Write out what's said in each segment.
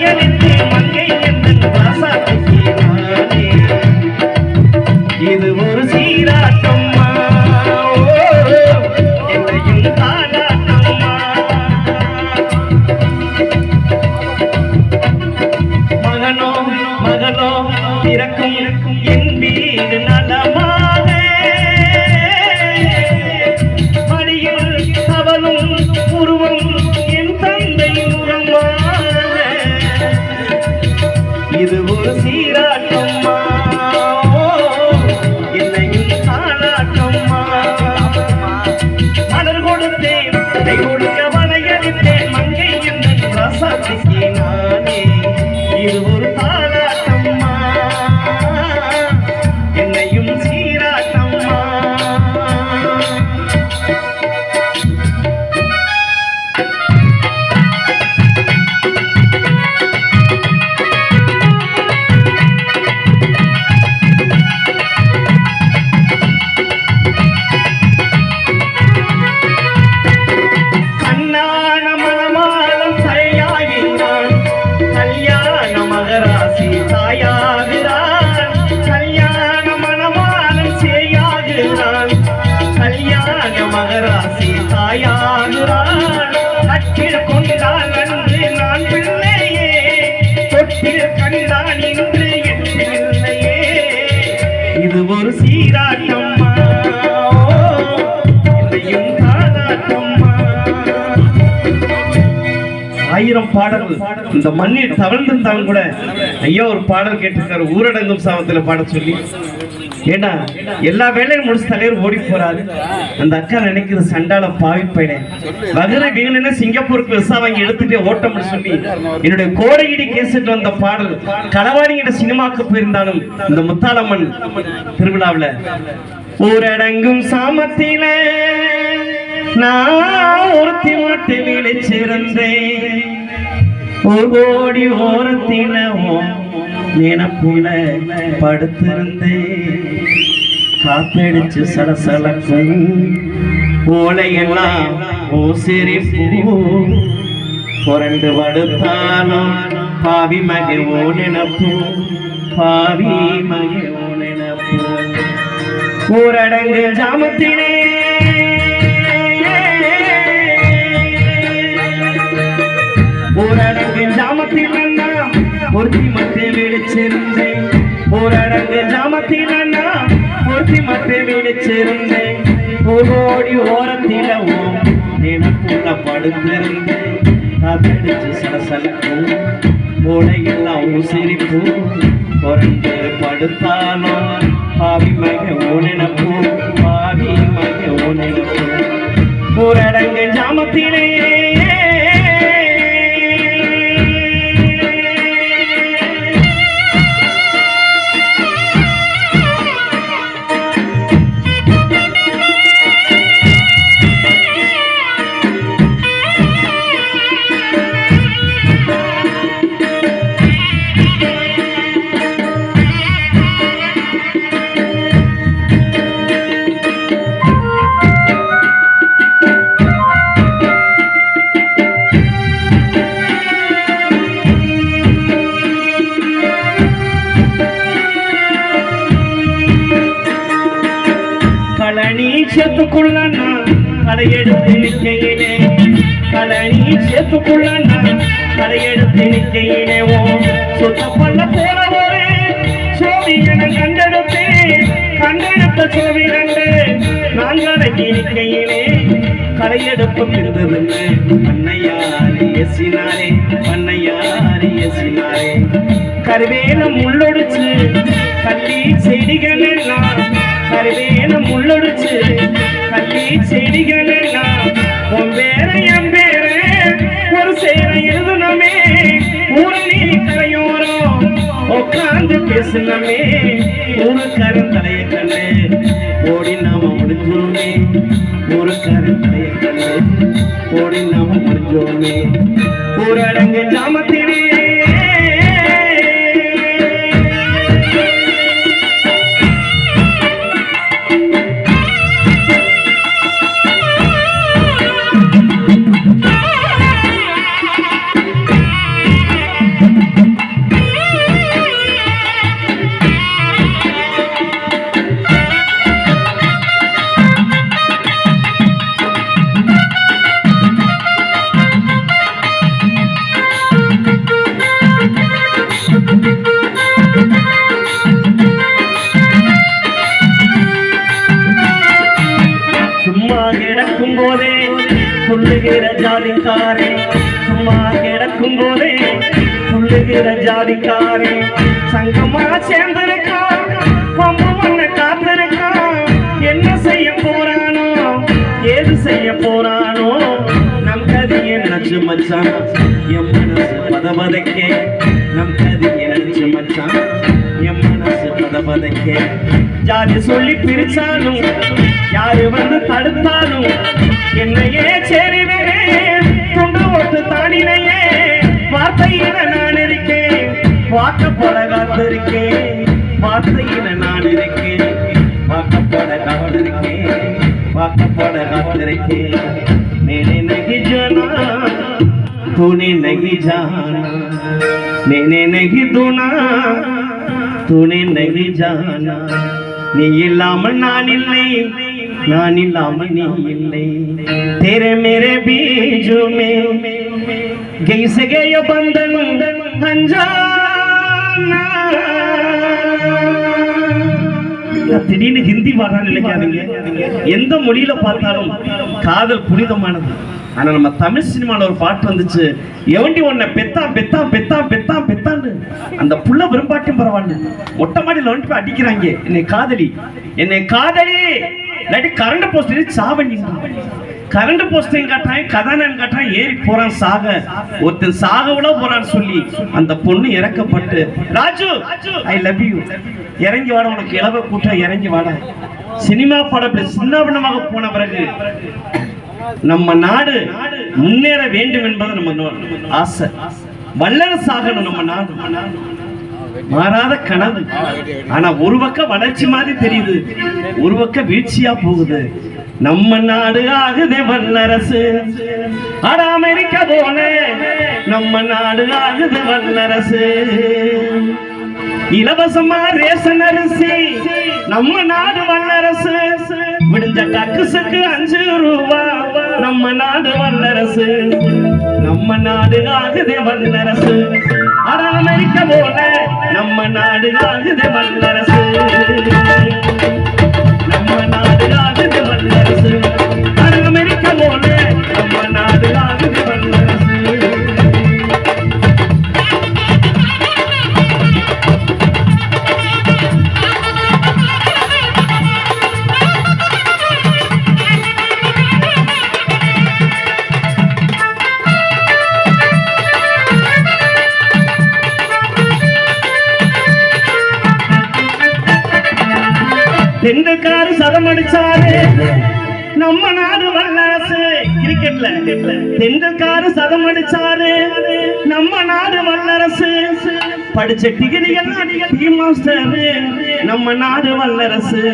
வளையலிட்டு மங்கை என்னும் ராசாத்திக்கு நானே. இது ஒரு சீராட்டம்மா, என்னையும் தாலாட்டம்மா. மகனோ மகனோ பிறக்கும் என் வீடு நலமாக, மடியில் அவளும் உருவம் என் தந்தை உருவமாக. இது ஒரு சீராட்டம்மா, என்னையும் தாலாட்டம்மா. மலர் கொடுத்தேன் கை கொடுக்க வளையலிட்டேன் மங்கை என்னும் ராசாத்திக்கு நானே. இது ஒரு தாலாட்டம்மா, என்னையும் சீராட்டம்மா. கண்ணான மணமாலம் தயாகினான், கல்யாண மகராசி தாயாகிறான். கல்யாண மணமாலம் சேயாகிறான், கல்யாண மகராசி தாயாகிறான். கட்டில் கொண்டான் அன்று நான் பிள்ளையே, தொட்டில் கண்டான் இன்று என் பிள்ளையே. இது ஒரு சீராட்டம்மா, என்னையும் தாலாட்டம்மா. ஆயிரம் பாடல்கள் இந்த மண்ணில் தவழ்ந்திருந்தாலும் கூட ஐயா ஒரு பாடல் கேட்டிருக்காரு, ஊரடங்கும் சாபத்துல பாட சொல்லி. ஏண்டா எல்லா வேலையும் முடிச்சு தலைவர் ஓடி போறாரு. அந்த அக்கா நினைக்குது சண்டால பாவிப்பேனே வகுற வீணுன்னு சிங்கப்பூருக்கு விசா வாங்கி எடுத்துட்டு ஓட்டம் சொல்லி என்னுடைய கோடையிடி கேசட் வந்த பாடல் களவாணிகிட்ட சினிமாக்கு போயிருந்தாலும் இந்த முத்தாலம்மன் திருவிழாவில் ஊரடங்கும் சாமத்தில நான் ஒருத்தி மாட்டை விழிச்சிருந்தேன். ஒரு கோடி ஓரத்தில நினப்புல படுத்திருந்தேன். காத்தடிச்சு சலசலக்கும் ஓலையெல்லாம் ஓ சிரிப்பு புரண்டு படுத்தாலும் பாவி மகை ஓ நினப்பு, பாவி மகை ஓ நினப்பு. ஊரடங்கு ஜாமத்தினே ஊரடங்கு ஜாமத்தில் அண்ணா ஒருத்தி மட்டை விழிச்சிருந்தேன். ஊரடங்கு ஜாமத்தில் அண்ணா ஒருத்தி மட்டை விழிச்சிருந்தேன். ஓடி ஓரத்தில நினப்புள்ள படுத்திருந்தேன். காத்தடிச்சு சலசலக்கும் ஓடையெல்லாம் சிரிப்பு புரண்டு படுத்தாலும் பாவி மகை ஓ நினப்பு, பாவி மகை ஓ நினப்பு. ஊரடங்கு ஜாமத்திலே கழனி சேத்துக்குள்ள கடையெடுத்து நிற்கையிலே, கழனி சேத்துக்குள்ள கடையெடுத்து நிற்கையிலே சுத்த பண்ண போல ஒரு சோவியனை கண்டெடுத்து கண்டெடுத்த சோவி கண்டு நான் கடைக்கு நிற்கையிலே கடையெடுப்பு இருந்ததில்லை. பண்ணையாரி எசினாரே, பண்ணையாரி எசினாரே. கருவேலம் முள்ளொடிச்சு கள்ளி செடிகள் எல்லாம், கருவேலம் முள்ளொடிச்சு கள்ளி செடிகள் எல்லாம். உன் வேற என் பேர ஒரு சேர எழுதுனமே, ஊரணி கரையோரம் உட்காந்து பேசுனமே. ஒரு கருந்தலைய கண்ணு ஓடி நாம முடிஞ்சோமே, ஒரு கருந்தலைய கண்ணு ஓடி நாம முடிஞ்சோமே. ஊரடங்கு ஜாமத்திலே துள்ளுகிற ஜாதிக்காரே சங்கமா சேர்ந்திருக்கான் பம்பு மண்ண காத்திருக்கான் என்ன செய்ய போறானோ ஏது செய்ய போறானோ நம் கதியை நினைச்சு மச்சான் என் மனசு பதபதைக்கே நம் கதியை நினைச்சு மச்சான் என் மனசு பதபதைக்கே ஜாதி சொல்லி பிரிச்சாலும் யாரு வந்து தடுத்தாலும் என்னையே சேரினே துண்டு ஒட்டு தாடினையே வார்த்தையில நான் இருக்கேன் வாக்கப்பட காத்திருக்கேன் வார்த்தையில நான் இருக்கேன் வாக்கப்பட காத்திருக்கேன் வாக்கப்பட காத்திருக்கேன் मैंने नहीं जाना तूने नहीं जाना मैंने नहीं दूना तूने नहीं जाना நீ இல்லாமல் நான் இல்லை நான் இல்லாமல் நீ இல்லை तेरे मेरे बीच में कैसे गया बंधन अनजाना திடீர்னு ஹிந்தி பாடுறான்னு நினைக்காதீங்க எந்த மொழியில பார்த்தாலும் காதல் புனிதமானது ஆனா நம்ம தமிழ் சினிமால ஒரு பாட்டு வந்துச்சு எவண்டி உன்னை பெத்தான் பெத்தான் பெத்தான் பெத்தான் பெத்தான்னு அந்த புள்ள விரும்பாட்டும் பரவாயில்ல மொட்டை மாடியில் வந்துட்டு போய் அடிக்கிறாங்க என்னை காதலி இல்லாட்டி கரண்ட் போஸ்ட் சாவண்டி கரண்ட் போஸ்டையும் காட்டுறான் கதாநாயகன் காட்டுறான் ஏறி போறான் சாக ஒருத்தன் சாக விட போறான்னு சொல்லி அந்த பொண்ணு இறக்கப்பட்டு ராஜு ஐ லவ் யூ இறங்கி வாட உனக்கு இளவ கூட்டம் இறங்கி வாட சினிமா படம் சின்னபண்ணமாக போன பிறகு நம்ம நாடு முன்னேற வேண்டும் என்பது நம்ம ஆசை வல்லரசு ஆகணும் நம்ம நாடு மாறாத கனவு ஆனா ஒரு பக்கம் வளர்ச்சி மாதிரி தெரியுது ஒரு பக்கம் வீழ்ச்சியா போகுது நம்ம நாடு ஆகுதே வல்லரசு அட அமெரிக்கா போல நம்ம நாடு ஆகுது வல்லரசு இலவசமா ரேஷன் அரிசி நம்ம நாடு வல்லரசு விடுஞ்ச டக்குசுக்கு 5 ரூபா நம்ம நாடு வல்லரசு நம்ம நாடு ஆகுதே வல்லரசு அட அமெரிக்கா போல நம்ம நாடு ஆகுதே வல்லரசு நம்ம நாடு ஆகுது வல்லரசு அட அமெரிக்கா போல நம்ம நாடு ஆகுது வல்லரசு தெண்டுக்காரு சதம் அடிச்சாரு நம்ம நாடு வல்லரசு கிரிக்கெட்ல தெண்டுக்காரு சதம் அடிச்சாரு நம்ம நாடு வல்லரசு படிச்ச டிகிரி எல்லாம் டீம் மாஸ்டர் நம்ம நாடு வல்லரசு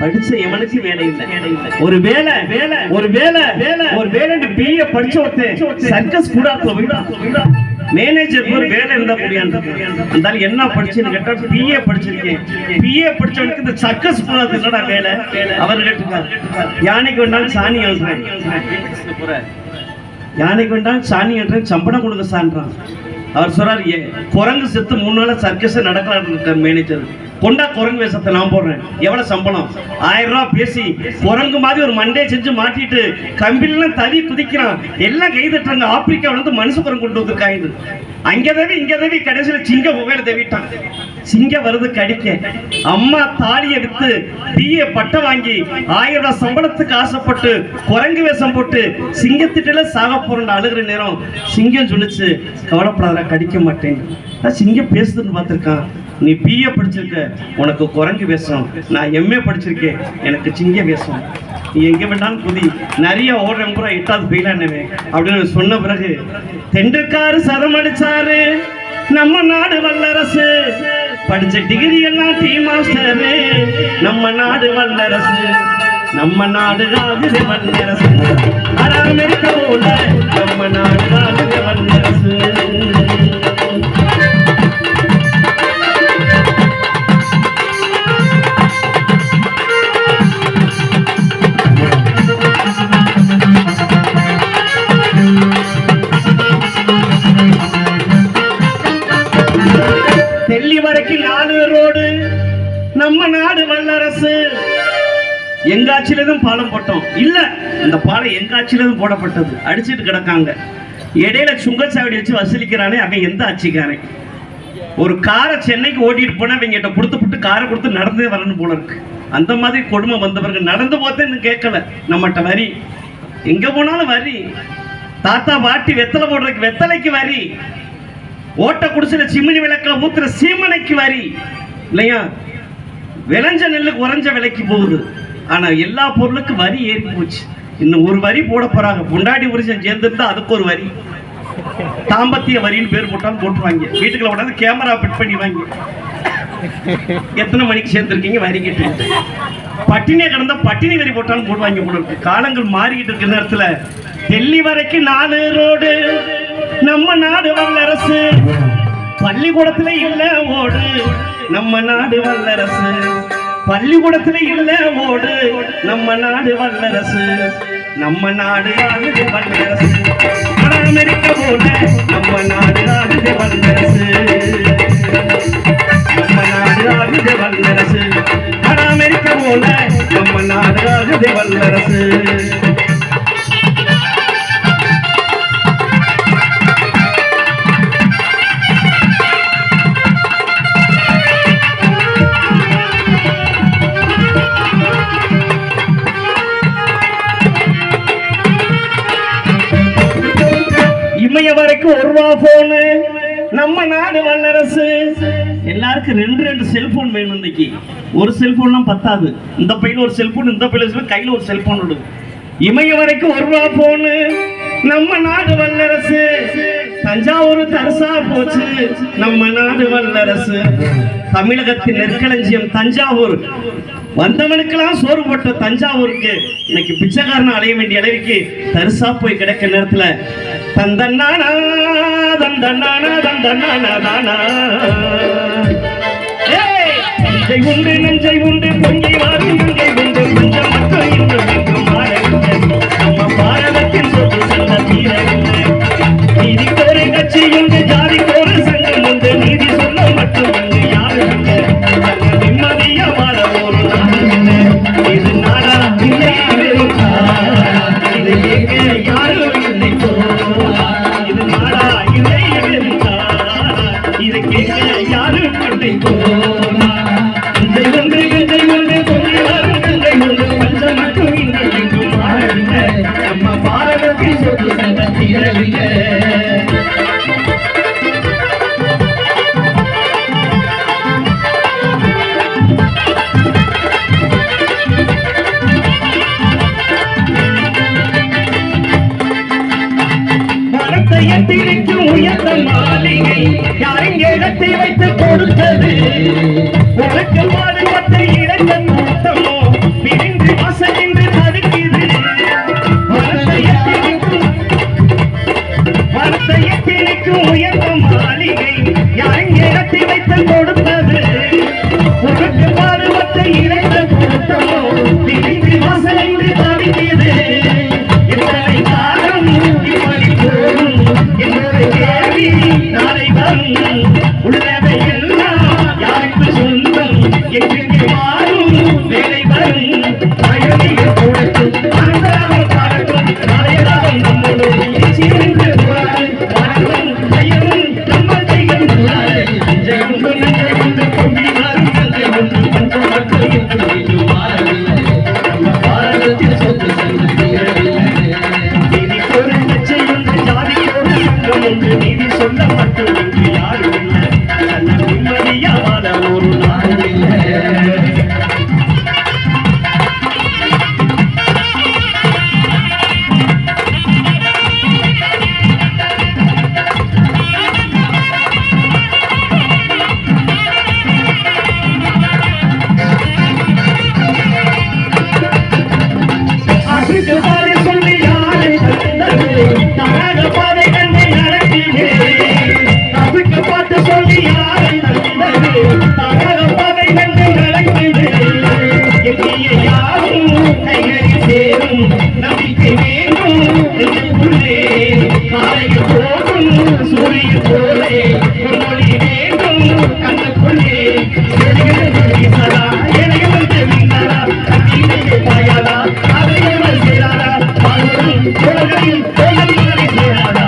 படிச்ச எவனுக்கு வேலை இல்லை ஒரு வேலை பிஏ படிச்ச ஒருத்தன் சர்க்கஸ் கூடாத்துல போயிட்டா மேனேஜர் ஒரு வேலை இருந்தா முடியாது என்ன படிச்சுன்னு கேட்டா பிஏ படிச்சிருக்கேன் பிஏ படிச்சவனுக்கு இந்த சர்க்கஸ் கூடாது இல்லடா வேலை அவர் கேட்டுக்காரு யானைக்கு வேண்டாலும் சாணி எழுதுறேன் யானைக்கு வேண்டாலும் சாணி எழுதுறேன் சம்பளம் கொடுக்க சான்றான் அவர் சொல்றாரு குரங்கு செத்து 3 நாள் சர்க்கஸ் நடக்கலான்னு இருக்கார் மேனேஜர் கொண்டா குரங்கு வேஷத்தை நான் போடுறேன் எவ்வளவு சம்பளம் 1000 ரூபாய் பேசி குரங்கு மாதிரி ஒரு மண்டே செஞ்சு மாட்டிட்டு கம்பிலாம் தவி குதிக்கிறான் எல்லாம் கை தட்டுறாங்க ஆப்பிரிக்காவில இருந்து மனுஷ குரங்கு கொண்டு வந்திருக்காங்க இங்க தவி கடைசியில சிங்க புகையில தவிட்டான் சிங்க வருது கடிக்க அம்மா தாலியை வித்து பிஏ பட்டை வாங்கி 1000 ரூபாய் சம்பளத்துக்கு ஆசைப்பட்டு குரங்கு வேஷம் போட்டு சிங்கத்திட்ட சாக போறேன் அழுகிற நேரம் சிங்கம் சொல்லிச்சு கவலைப்படாத கடிக்க மாட்டேன் சிங்கம் பேசுதுன்னு பார்த்திருக்கான் நீ பிஏ படிச்சிருக்க உனக்கு குரங்கு வேஷம் நான் எம்ஏ படிச்சிருக்கேன் எனக்கு சிங்க வேஷம் நீ எங்க வேண்டாலும் குதி நிறைய ஓடுறேன் கூட 8வது போயிலானவே அப்படின்னு சொன்ன பிறகு தெண்டுக்காரு சதம் அடிச்சாரு நம்ம நாடு வல்லரசு படிச்ச டிகிரி எல்லாம் டீம் மாஸ்டர் நம்ம நாடு வல்லரசு நம்ம நாடு ஆகுது வல்லரசு அட அமெரிக்கா போல நம்ம நாடு ஆகுது வல்லரசு டெல்லி வரைக்கும் 4 ரோடு நம்ம நாடு வல்லரசு எங்காட்சியிலும் பாலம் போட்டோம் இல்ல இந்த பாலம் எங்காட்சியிலும் போடப்பட்டது அடிச்சிட்டு கிடக்காங்க இடையில சுங்கச்சாவடி வச்சு வசூலிக்கிறானே அவன் எந்த ஆட்சிக்காரன்? ஒரு காரை சென்னைக்கு ஓட்டிட்டு போனா அவங்க கிட்ட கொடுத்து காரை கொடுத்து நடந்தே வரணும் போல இருக்கு. அந்த மாதிரி கொடுமை வந்தவர்கள் நடந்து போத்தே இன்னும் கேட்கல. நம்மகிட்ட வரி எங்க போனாலும் வரி. தாத்தா பாட்டி வெத்தலை போடுறதுக்கு வெத்தலைக்கு வரி, ஓட்ட குடிசையில சிமினி விளக்குல ஊத்துற சீமனைக்கு வரி இல்லையா? விளைஞ்ச நெல்லு குறைஞ்ச விலைக்கு போகுது. ஆனா எல்லா பொருளுக்கும் வரி ஏறி போச்சு. இன்னும் ஒரு வரி போட போறாங்க. பொண்டாடி புருஷன் சேர்ந்துருந்தா அதுக்கு ஒரு வரி, தாம்பத்திய வரின்னு பேர் போட்டாலும் போட்டுருவாங்க. வீட்டுக்குள்ள உடனே கேமரா ஃபிட் பண்ணிடுவாங்க. எத்தனை மணிக்கு சேர்ந்துருக்கீங்க வரி கேட்டு. பட்டினியை கிடந்தா பட்டினி வரி போட்டாலும் போடுவாங்க போல இருக்கு. காலங்கள் மாறிக்கிட்டு இருக்கிற நேரத்துல டெல்லி வரைக்கும் 4 ரோடு, நம்ம நாடு வல்லரசு. பள்ளிக்கூடத்துல இல்ல ஓடு, நம்ம நாடு வல்லரசு. பள்ளிக்கூடத்துல இல்ல ஓடு, நம்ம நாடு வல்லரசு. நம்ம நாடு ஆளுது வல்லரசு. அமெரிக்க போல நம்ம நாடு ஆளுது வல்லரசு. நம்ம நாடு ஆளுது வல்லரசு. அமெரிக்க போல நம்ம நாடு ஆளுது வல்லரசு. இமைய வரைக்கும் 1 ரூபா போனு, நம்ம நாடு வல்லரசு. எல்லாருக்கும் 2 செல்போன் வேணும். இன்னைக்கு ஒரு செல்போன்லாம் பத்தாது. இந்த பையில ஒரு செல்போன், இந்த பையில கையில ஒரு செல்போன் விடுது. இமைய வரைக்கும் 1 ரூபா போனு, நம்ம நாடு வல்லரசு. தஞ்சாவூர் தரிசா போச்சு, நம்ம நாடு வல்லரசு. தமிழகத்தின் நெற்களஞ்சியம் தஞ்சாவூர். வந்தவனுக்கெல்லாம் சோறு போட்ட தஞ்சாவூருக்கு இன்னைக்கு பிச்சைக்காரன் அலைய வேண்டிய அளவுக்கு தரிசா போய் கிடக்க நேரத்துல தந்தன்னானா தந்தன்னானா தந்தன்னானா தானா. நஞ்சை உண்டு நஞ்சை உண்டு பொங்கி வாரும் நஞ்சை உண்டு பஞ்சம் மக்கள் இன்னும் எங்கும் மாறவில்லை. நம்ம பாரதத்தின் சொத்து செல்ல தீரவில்லை. நீதிக்கோரு கட்சி உண்டு, ஜாதிக்கோரு சங்கம் உண்டு, நீதி சொல்ல மட்டும் உண்டு யாரும் இல்லை. நிம்மதியா வாழ ஒரு நாடு இல்லை. இது நாடா இல்லை, இது எங்க யாரும் இல்லை. இது நாடா இல்லை, இது கேட்க யாரும் இல்லை. நம்ம பாரதத்தில் சொத்து செல்ல தீரவில்லை. உயர்ந்த மாளிகை யாரின் இடத்தை வைத்து கொடுத்தது? உனக்கு பாடுபட்ட இழந்த கூட்டமோ பிரிந்து வாசலின்று தடுக்கிறது. வரத்தையத்திற்கும் உயர்ந்த மாளிகை யாரின் இடத்தை வைத்து கொடுத்தது? உனக்கு பாடுபட்ட இழந்த கூட்டமோ பிரிந்து வாசலின்று தடுக்கிறது. எத்தனை காலம் இப்படி போகும் என்னோட கேள்வி நாளை வரும். உள்ளதை எல்லாம் யாருக்கு சொந்தம் எங்கே மாறும் வேலை வரும். பயணிகள் கூடட்டும் அன்றாக பாடட்டும் நாளையதாகும் நம்மோடு சீர்ந்து வணக்கம் செய்யவும் நம்ம செய்யும். நஞ்சை உண்டு நஞ்சை உண்டு பொங்கி மாறும் நஞ்சை உண்டு பஞ்சம் மக்கள் என்று மாறவில்லை. நம்ம பாரதத்தில் சொத்து செல்ல தீரவில்லை. நீதிக்கோரு கட்சி உண்டு, ஜாதிக்கோரு சங்கம் உண்டு, நீதி சொல்ல மட்டும் இன்று யாரும் இல்லை. நல்ல நிம்மதியா வாழ ஒரு நாடு இல்லை. சொல்லி யாரு தனது பாதை கண்டு நடக்கிறேன். அதுக்கு பார்த்து சொல்லி யாரை தந்தது தனது பாதை கண்டு நடக்கிறேன். எங்கே யாரும் கைகளில் சேரும் நம்பிக்கை வேண்டும் உள்ளே. காலையில் போகும் சூரியன் போலே மொழி வேண்டும் கண்ணுக்குள்ளே. வீசாதா எனைகள் வீசாதா கண்ணீரை பாயாதா அதைகள் சேராதா உலகையும் சேராதா.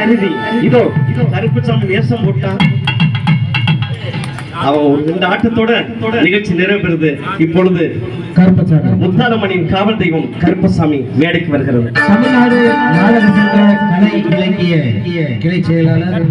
கருதி இதோ கருப்புசாமி வேஷம் போட்டான். அவன் இந்த ஆட்டத்தோட நிகழ்ச்சி நிறைவேறுது. இப்பொழுது முத்தாலம்மனின் காவல் தெய்வம் கருப்பசாமி மேடைக்கு வருகிறது. தமிழ்நாடு நாடக சங்க கலை இலக்கிய கிளை செயலாளர்